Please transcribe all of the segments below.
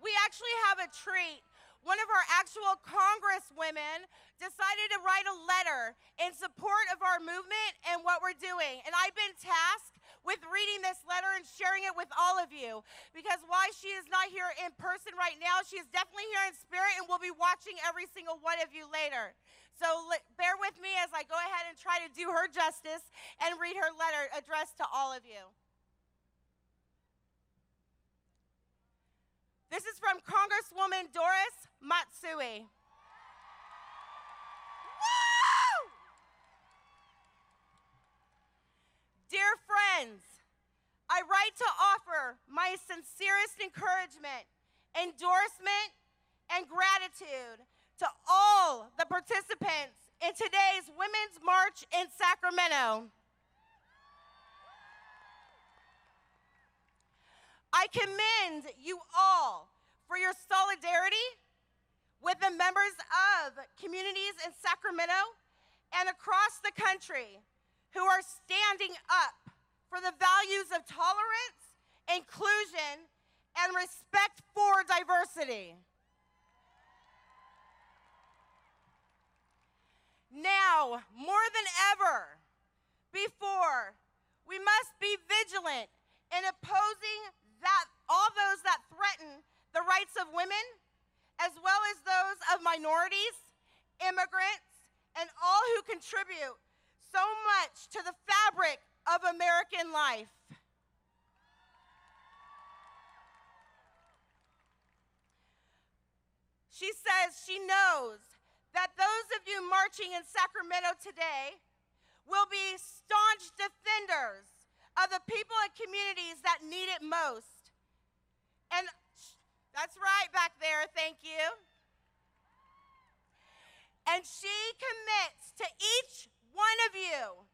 we actually have a treat. One of our actual congresswomen decided to write a letter in support of our movement and what we're doing. And I've been tasked with reading this letter and sharing it with all of you, because while she is not here in person right now, she is definitely here in spirit, and we'll be watching every single one of you later. So bear with me as I go ahead and try to do her justice and read her letter addressed to all of you. This is from Congresswoman Doris Matsui. Woo! Dear friends, I write to offer my sincerest encouragement, endorsement, and gratitude to all the participants in today's Women's March in Sacramento. I commend you all for your solidarity with the members of communities in Sacramento and across the country who are standing up for the values of tolerance, inclusion, and respect for diversity. Now, more than ever before, we must be vigilant in opposing all those that threaten the rights of women, as well as those of minorities, immigrants, and all who contribute so much to the fabric of American life. She says she knows that those of you marching in Sacramento today will be staunch defenders of the people and communities that need it most. And that's right back there, thank you. And she commits to each one of you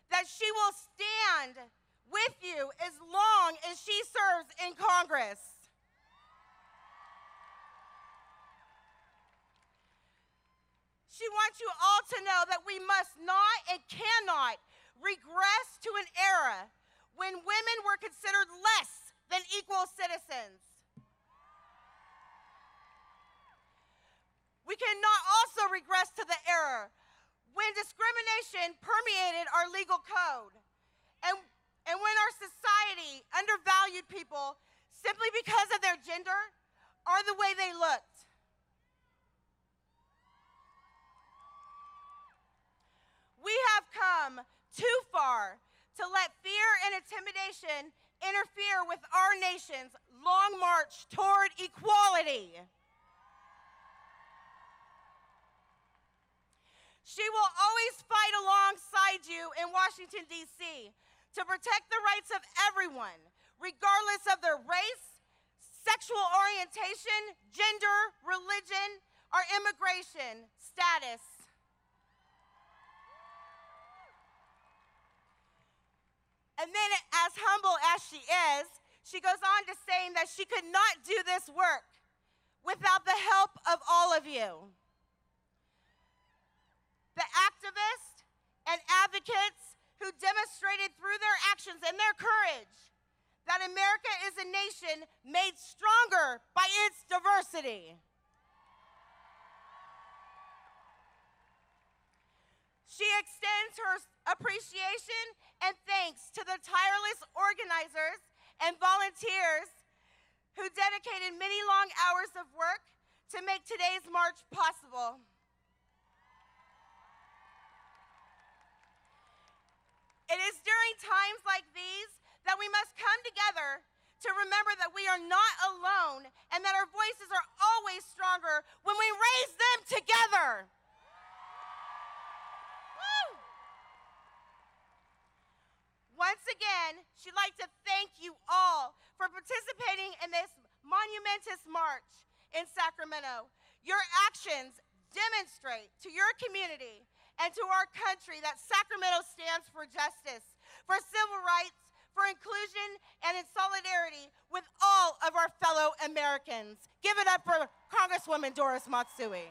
that she will stand with you as long as she serves in Congress. She wants you all to know that we must not and cannot regress to an era when women were considered less than equal citizens. We cannot also regress to the era when discrimination permeated our legal code and when our society undervalued people simply because of their gender or the way they looked. We have come too far to let fear and intimidation interfere with our nation's long march toward equality. She will always fight alongside you in Washington, D.C. to protect the rights of everyone, regardless of their race, sexual orientation, gender, religion, or immigration status. And then, as humble as she is, she goes on to saying that she could not do this work without the help of all of you. The activists and advocates who demonstrated through their actions and their courage that America is a nation made stronger by its diversity. She extends her appreciation and thanks to the tireless organizers and volunteers who dedicated many long hours of work to make today's march possible. It is during times like these that we must come together to remember that we are not alone and that our voices are always stronger when we raise them together. Woo! Once again, she'd like to thank you all for participating in this monumentous march in Sacramento. Your actions demonstrate to your community and to our country that Sacramento stands for justice, for civil rights, for inclusion, and in solidarity with all of our fellow Americans. Give it up for Congresswoman Doris Matsui.